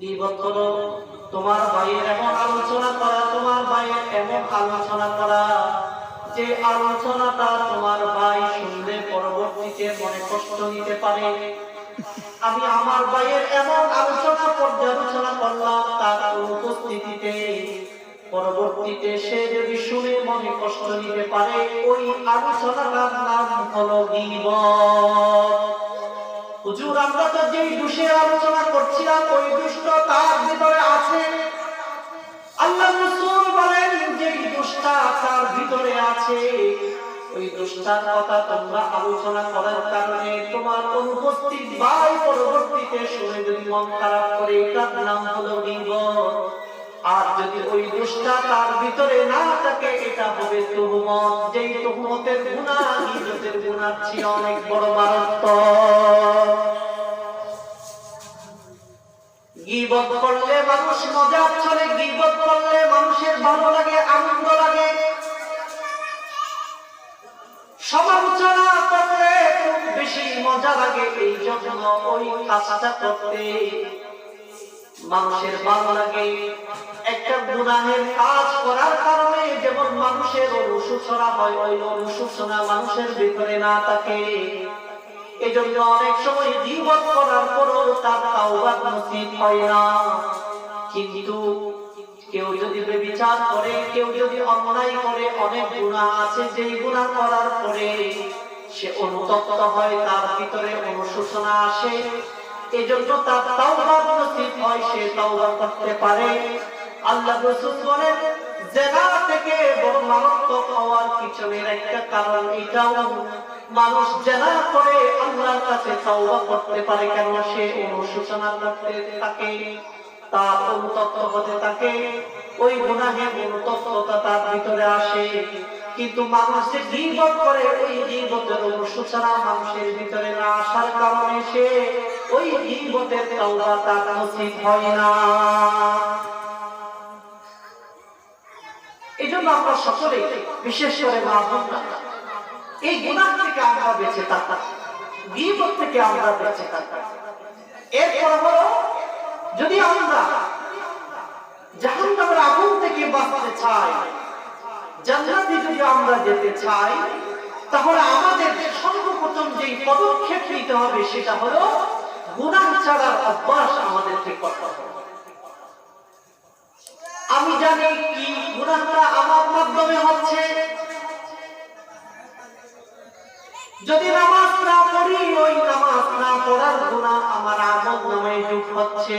গীবত হলো তোমার ভাইয়ের এমন আলোচনা করা, তোমার ভাইয়ের এমন আলোচনা করা যে আলোচনাটা তোমার ভাই শুনলে পরবর্তীতে মনে কষ্ট নিতে পারে। আমি আমার ভাইয়ের এমন আলোচনা পর্যালোচনা করলাম তার উপস্থিতিতে, পরবর্তীতে সে যদি শুনে মনে কষ্ট নিতে পারে, ওই আলোচনাটার নাম হলো গীবত। হুজুর, আমরা তো যেই দোষের আলোচনা করছিলাম ওই দুষ্ট তার ভিতরে আছে। আল্লাহ রাসূল বলেন যেই দোষটা তার ভিতরে আছে, ওই দোষটার কথা তোমরা আলোচনা করার কারণে তোমার অনুপস্থিত ভাই পরবর্তীতে শুনে যদি মন খারাপ করে, এটার নাম হলো গীবত। আর যদি ওই দোষটা তার ভিতরে না থাকে, এটা হবে তুহমত, যেই তুহমতের গুনাহ গীবতের গুনার চেয়ে অনেক বড় মারাত্মক। গীবত করলে মানুষ মজা চলে, গীবত করলে মানুষের ভালো লাগে, আনন্দ লাগে। সমালোচনা করলে খুব বেশি মজা লাগে, এই জন্য ওই কাজটা করতে মানুষের ভালো লাগে। একটা গুনাহের কাজ করার কারণে যেমন মানুষের অনুশোচনা হয়, ওই অনুশোচনা মানুষের ভিতরে না থাকে। এজন্য অনেক সময় গীবত করার পরও তার তাওবা নসিব হয় না। কিন্তু কেউ যদি ব্যভিচার করে, কেউ যদি অন্যায় করে, অনেক গুনাহ আছে যেই গুনাহ করার পরে সে অনুতপ্ত হয়, তার ভিতরে অনুশোচনা আসে, এজন্য তার তাওবা নসিব হয়, সে তাওবা করতে পারে। আল্লাহ রাসূল বলেন জিনা থেকে বড় মারাত্মক হওয়ার পিছনের একটা কারণ এটাও, মানুষ জিনা করে আল্লাহর কাছে তাওবা করতে পারে কেন? সে অনুশোচনা করতে থাকে, তার অনুতপ্ত হতে থাকে, ওই গুনাহের অনুতপ্ততা তার ভিতরে আসে। কিন্তু মানুষ যে গীবত করে, ওই গীবতের অনুশোচনা মানুষের ভিতরে না আসার কারণে সে ওই গীবতের তাওবা তার নসিব হয় না। এজন্য আমরা সকলে, বিশেষ করে মা বোনরা, এই গুনাহ থেকে আমরা বেঁচে থাকি, গীবত থেকে আমরা বেঁচে থাকি। এরপর হলো, যদি আমরা জাহান্নামের আগুন থেকে বাঁচতে চাই, জান্নাতে যদি আমরা যেতে চাই, তাহলে আমাদের সর্বপ্রথম যে পদক্ষেপ নিতে হবে সেটা হলো গুনাহ ছাড়ার অভ্যাস আমাদেরকে করতে হবে। আমি জানি কি গুনাহটা আমার মাধ্যমে হচ্ছে। যদি নামাজ না পড়ি, ওই নামাজ না পড়ার গুনাহ আমার আমল নামায় যোগ হচ্ছে।